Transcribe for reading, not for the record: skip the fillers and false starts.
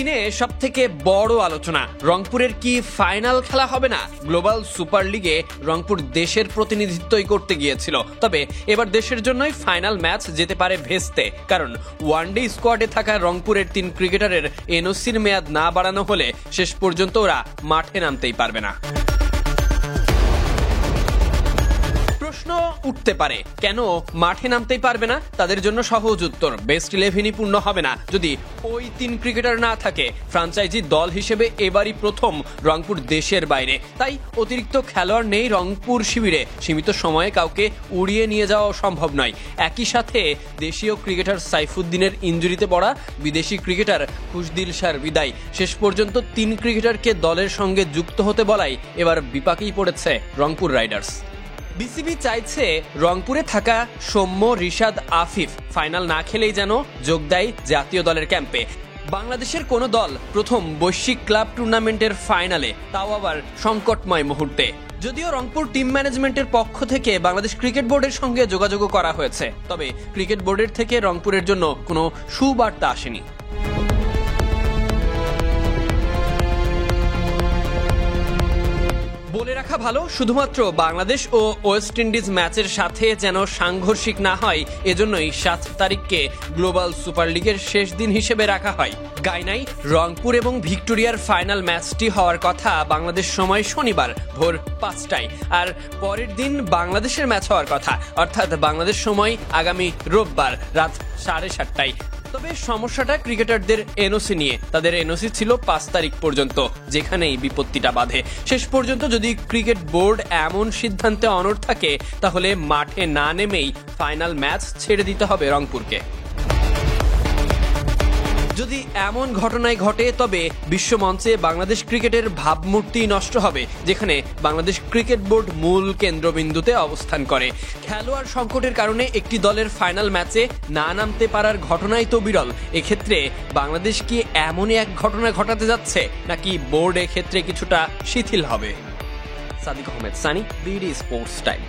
দিনে সবথেকে বড় আলোচনা, রংপুরের কি ফাইনাল খেলা হবে না? গ্লোবাল সুপার লিগে রংপুর দেশের প্রতিনিধিত্বই করতে গিয়েছিল, তবে এবার দেশের জন্যই ফাইনাল ম্যাচ যেতে পারে ভেস্তে, কারণ ওয়ানডে স্কোয়াডে থাকা রংপুরের 3 ক্রিকেটারের এনওসির মেয়াদ না বাড়ানো হলে শেষ পর্যন্ত ওরা মাঠে নামতেই পারবে না। প্রশ্ন উঠতে পারে, কেন মাঠে নামতেই পারবে না? তাদের জন্য সহজ উত্তর, বেস্ট 11ই পূর্ণ হবে না যদি ওই 3 ক্রিকেটার না থাকে। ফ্র্যাঞ্চাইজি দল হিসেবে এবারই প্রথম রংপুর দেশের বাইরে, তাই অতিরিক্ত খেলোয়াড় নেই রংপুর শিবিরে। সীমিত সময়ে কাউকে উড়িয়ে নিয়ে যাওয়া সম্ভব নয়। একই সাথে দেশীয় ক্রিকেটার সাইফুদ্দিনের ইনজুরিতে পড়া, বিদেশি ক্রিকেটার খুশদিল শাহর বিদায়, শেষ পর্যন্ত 3 ক্রিকেটারকে দলের সঙ্গে যুক্ত হতে বলাই এবার বিপাকেই পড়েছে রংপুর রাইডার্স। বিসিবি চাইছে রংপুরে থাকা সৌম্য, রিশাদ, আফিফ ফাইনাল না খেলেই যেন যোগ দেয় জাতীয় দলের ক্যাম্পে। বাংলাদেশের কোনো দল প্রথম বৈশ্বিক ক্লাব টুর্নামেন্টের ফাইনালে, তাও আবার সংকটময় মুহূর্তে। যদিও রংপুর টিম ম্যানেজমেন্টের পক্ষ থেকে বাংলাদেশ ক্রিকেট বোর্ডের সঙ্গে যোগাযোগও করা হয়েছে, তবে ক্রিকেট বোর্ডের থেকে রংপুরের জন্য কোনো সুবার্তা আসেনি। বলে রাখা ভালো, শুধুমাত্র বাংলাদেশ ও ওয়েস্ট ইন্ডিজ ম্যাচের সাথে যেন সাংঘর্ষিক না হয়, এজন্যই 7 তারিখকে গ্লোবাল সুপার লিগের শেষ দিন হিসেবে রাখা হয়। গাইনাই, রংপুর এবং ভিক্টোরিয়ার ফাইনাল ম্যাচটি হওয়ার কথা বাংলাদেশ সময় শনিবার ভোর 5টায়, আর পরের দিন বাংলাদেশের ম্যাচ হওয়ার কথা, অর্থাৎ বাংলাদেশ সময় আগামী রোববার রাত 7:30টায়। তবে সমস্যাটা ক্রিকেটারদের এনওসি নিয়ে। তাদের এনওসি ছিল 5 তারিখ পর্যন্ত, যেখানেই বিপত্তিটা বাধে। শেষ পর্যন্ত যদি ক্রিকেট বোর্ড এমন সিদ্ধান্তে অনড় থাকে, তাহলে মাঠে না নেমেই ফাইনাল ম্যাচ ছেড়ে দিতে হবে রংপুরকে। যদি এমন ঘটনায় ঘটে, তবে বিশ্বমঞ্চে বাংলাদেশ ক্রিকেটের ভাবমূর্তি নষ্ট হবে, যেখানে বাংলাদেশ ক্রিকেট বোর্ড মূল কেন্দ্রবিন্দুতে অবস্থান করে। খেলোয়াড় সংকটের কারণে একটি দলের ফাইনাল ম্যাচে না নামতে পারার ঘটনাই তো বিরল। এক্ষেত্রে বাংলাদেশ কি এমনই এক ঘটনা ঘটাতে যাচ্ছে, নাকি বোর্ড এক্ষেত্রে কিছুটা শিথিল হবে? Sadiq Ahmed Sunny, BD sports time.